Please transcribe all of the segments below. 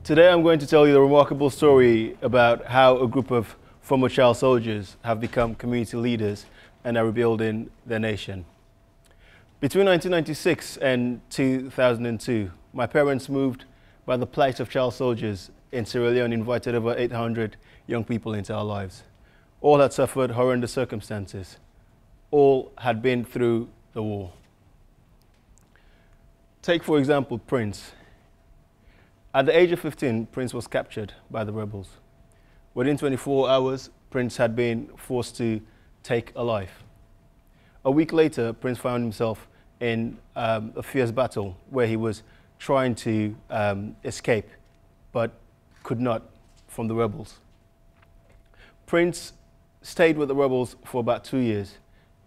Today I'm going to tell you the remarkable story about how a group of former child soldiers have become community leaders and are rebuilding their nation. Between 1996 and 2002, my parents, moved by the plight of child soldiers in Sierra Leone, invited over 800 young people into our lives. All had suffered horrendous circumstances. All had been through the war. Take, for example, Prince. At the age of 15, Prince was captured by the rebels. Within 24 hours, Prince had been forced to take a life. A week later, Prince found himself in a fierce battle where he was trying to escape, but could not from the rebels. Prince stayed with the rebels for about 2 years.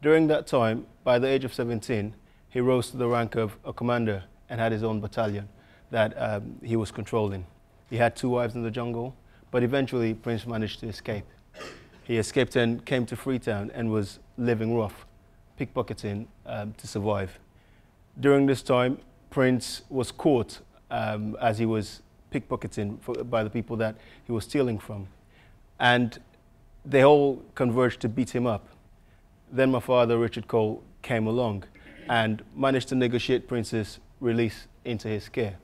During that time, by the age of 17, he rose to the rank of a commander and had his own battalion that he was controlling. He had 2 wives in the jungle, but eventually Prince managed to escape. He escaped and came to Freetown and was living rough, pickpocketing to survive. During this time, Prince was caught as he was pickpocketing by the people that he was stealing from. And they all converged to beat him up. Then my father, Richard Cole, came along and managed to negotiate Prince's release into his care.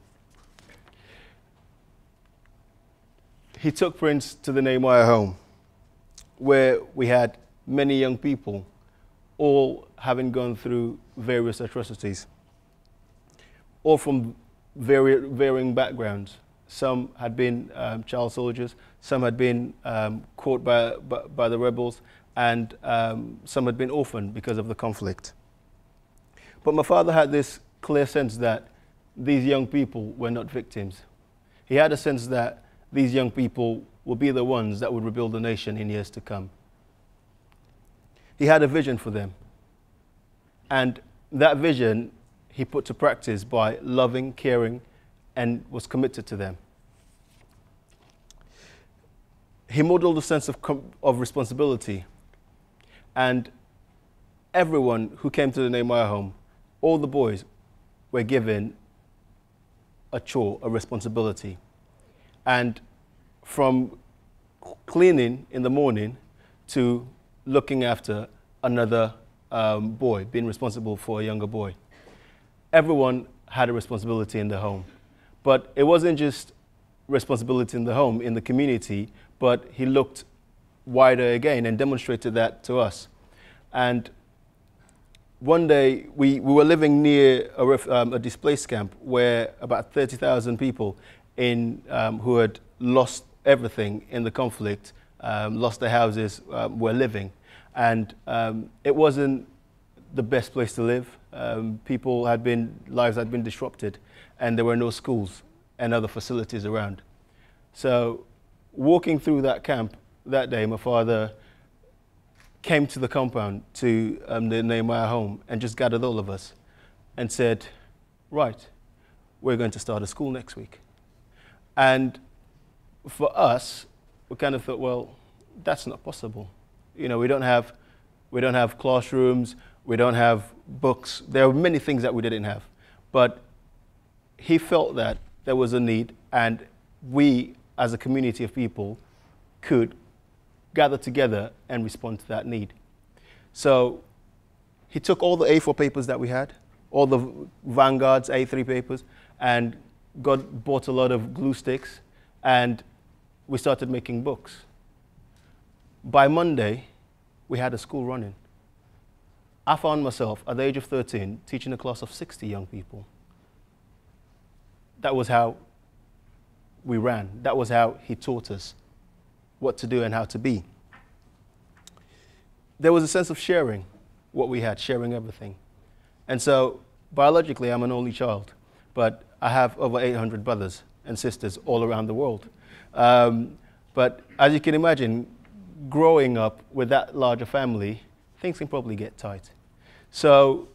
He took Prince to the Nehemiah home, where we had many young people, all having gone through various atrocities, all from varying backgrounds. Some had been child soldiers, some had been caught by the rebels, and some had been orphaned because of the conflict. But my father had this clear sense that these young people were not victims. He had a sense that these young people would be the ones that would rebuild the nation in years to come. He had a vision for them. And that vision he put to practice by loving, caring, and was committed to them. He modeled a sense of responsibility. And everyone who came to the Nehemiah home, all the boys, were given a chore, a responsibility. And from cleaning in the morning to looking after another boy, being responsible for a younger boy. Everyone had a responsibility in the home. But it wasn't just responsibility in the home, in the community, but he looked wider again and demonstrated that to us. And one day, we were living near a displaced camp where about 30,000 people who had lost everything in the conflict, lost their houses, were living. And it wasn't the best place to live. Lives had been disrupted, and there were no schools and other facilities around. So walking through that camp that day, my father came to the compound to the Nehemiah home and just gathered all of us and said, right, we're going to start a school next week. And for us, we kind of thought, well, that's not possible. You know, we don't have classrooms, we don't have books. There are many things that we didn't have. But he felt that there was a need, and we, as a community of people, could gather together and respond to that need. So he took all the A4 papers that we had, all the Vanguard's A3 papers, and bought a lot of glue sticks, and we started making books. By Monday, we had a school running. I found myself, at the age of 13, teaching a class of 60 young people. That was how we ran. That was how he taught us what to do and how to be. There was a sense of sharing what we had, sharing everything. And so, biologically, I'm an only child, but I have over 800 brothers and sisters all around the world. But as you can imagine, growing up with that larger family, things can probably get tight. So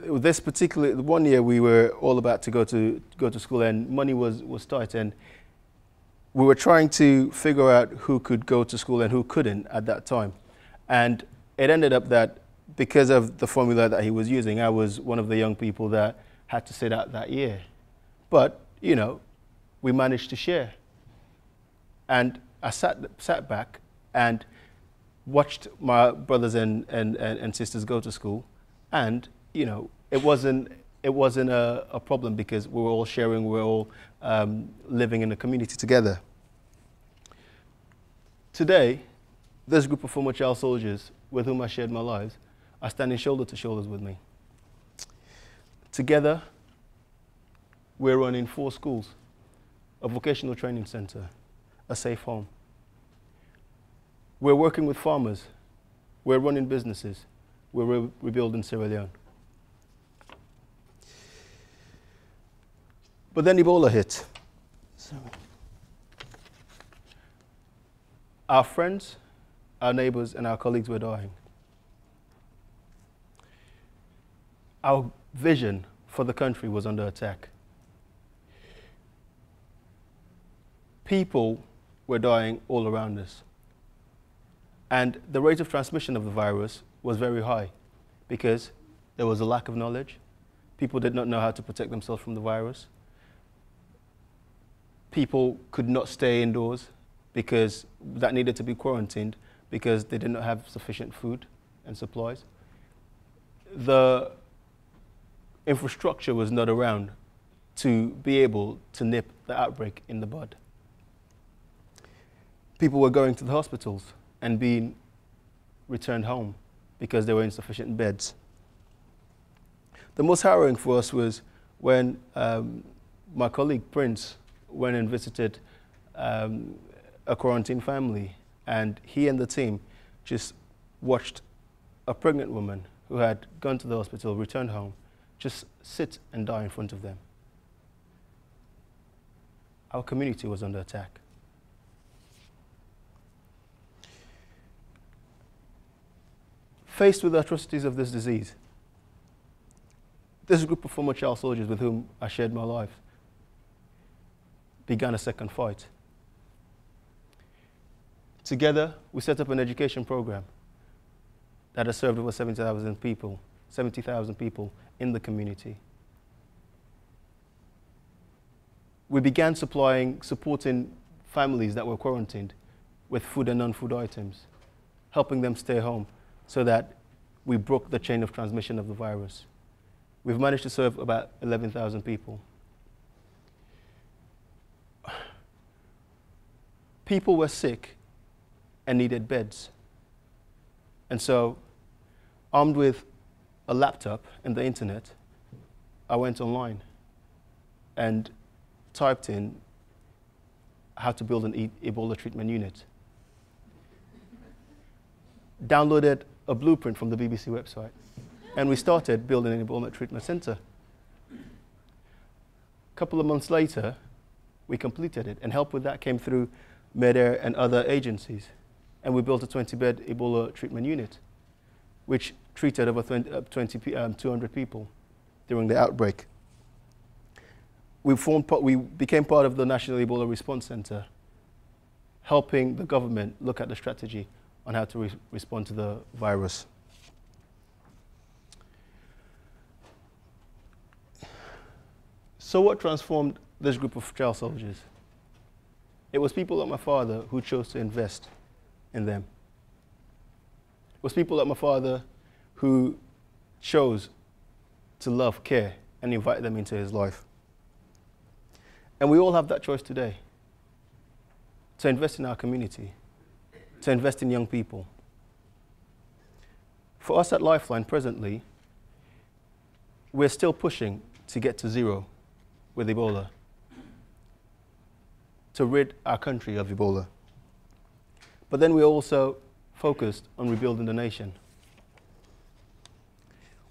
this particular, one year we were all about to go to school, and money was tight, and we were trying to figure out who could go to school and who couldn't at that time. And it ended up that because of the formula that he was using, I was one of the young people that had to sit out that year. But, you know, we managed to share. And I sat back and watched my brothers and sisters go to school, and you know, it wasn't a problem because we were all sharing, we were all living in a community together. Today, this group of former child soldiers with whom I shared my lives are standing shoulder to shoulders with me. Together, we're running 4 schools, a vocational training center, a safe home. We're working with farmers. We're running businesses. We're rebuilding Sierra Leone. But then Ebola hit. Our friends, our neighbors, and our colleagues were dying. Our vision for the country was under attack. People were dying all around us. And the rate of transmission of the virus was very high because there was a lack of knowledge. People did not know how to protect themselves from the virus. People could not stay indoors because that needed to be quarantined because they did not have sufficient food and supplies. The infrastructure was not around to be able to nip the outbreak in the bud. People were going to the hospitals and being returned home because there were insufficient beds. The most harrowing for us was when my colleague Prince went and visited a quarantine family, and he and the team just watched a pregnant woman who had gone to the hospital, returned home, just sit and die in front of them. Our community was under attack. Faced with the atrocities of this disease, this group of former child soldiers with whom I shared my life began a second fight. Together, we set up an education program that has served over 70,000 people in the community. We began supporting families that were quarantined with food and non-food items, helping them stay home so that we broke the chain of transmission of the virus. We've managed to serve about 11,000 people. People were sick and needed beds. And so, armed with a laptop and the internet, I went online and typed in how to build an Ebola treatment unit. Downloaded a blueprint from the BBC website, and we started building an Ebola treatment center. A couple of months later, we completed it, and help with that came through MedAir and other agencies. And we built a 20-bed Ebola treatment unit, which treated over 200 people during the outbreak. We became part of the National Ebola Response Center, helping the government look at the strategy on how to respond to the virus. So what transformed this group of child soldiers? It was people like my father who chose to invest in them. It was people like my father who chose to love, care, and invite them into his life. And we all have that choice today, to invest in our community, to invest in young people. For us at Lifeline presently, we're still pushing to get to zero with Ebola, to rid our country of Ebola. But then we're also focused on rebuilding the nation.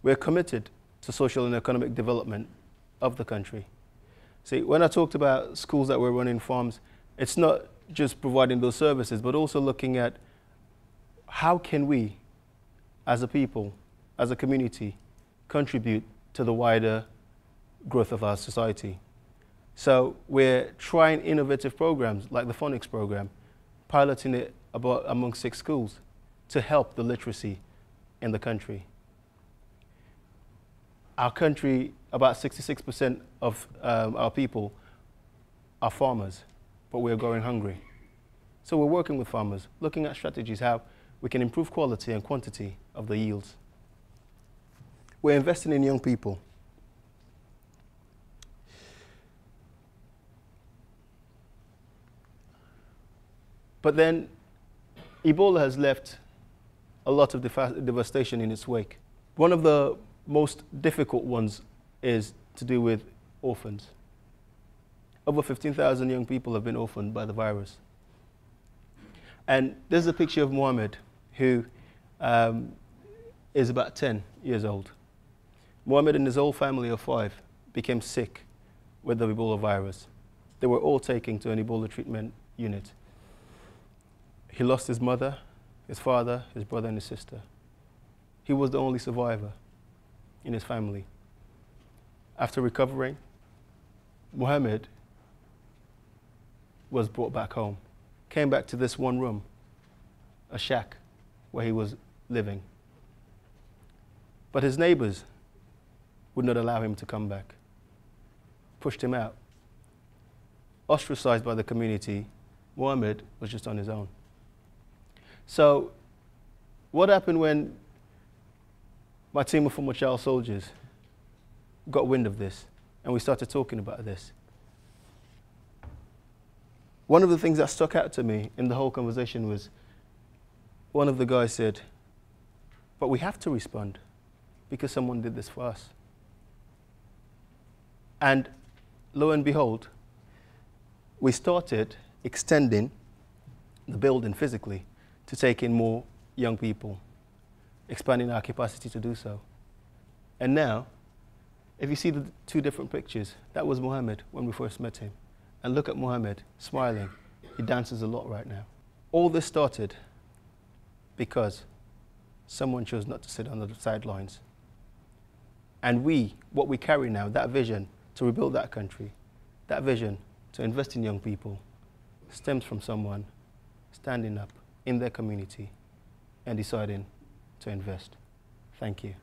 We're committed to social and economic development of the country. See, when I talked about schools that were running farms, it's not just providing those services, but also looking at how can we, as a people, as a community, contribute to the wider growth of our society. So we're trying innovative programs like the phonics program, piloting it among 6 schools to help the literacy in the country. Our country, about 66% of our people are farmers, but we're going hungry. So we're working with farmers, looking at strategies how we can improve quality and quantity of the yields. We're investing in young people. But then Ebola has left a lot of devastation in its wake. One of the most difficult ones is to do with orphans. Over 15,000 young people have been orphaned by the virus. And there's a picture of Mohammed, who is about 10 years old. Mohammed and his whole family of 5 became sick with the Ebola virus. They were all taken to an Ebola treatment unit. He lost his mother, his father, his brother, and his sister. He was the only survivor in his family. After recovering, Mohammed was brought back home, came back to this one room, a shack where he was living. But his neighbors would not allow him to come back, pushed him out. Ostracized by the community, Mohammed was just on his own. So what happened when my team of former child soldiers got wind of this and we started talking about this? One of the things that stuck out to me in the whole conversation was one of the guys said, but we have to respond because someone did this for us. And lo and behold, we started extending the building physically to take in more young people, expanding our capacity to do so. And now, if you see the 2 different pictures, that was Mohammed when we first met him. And look at Mohammed, smiling. He dances a lot right now. All this started because someone chose not to sit on the sidelines. And what we carry now, that vision to rebuild that country, that vision to invest in young people, stems from someone standing up in their community and deciding to invest. Thank you.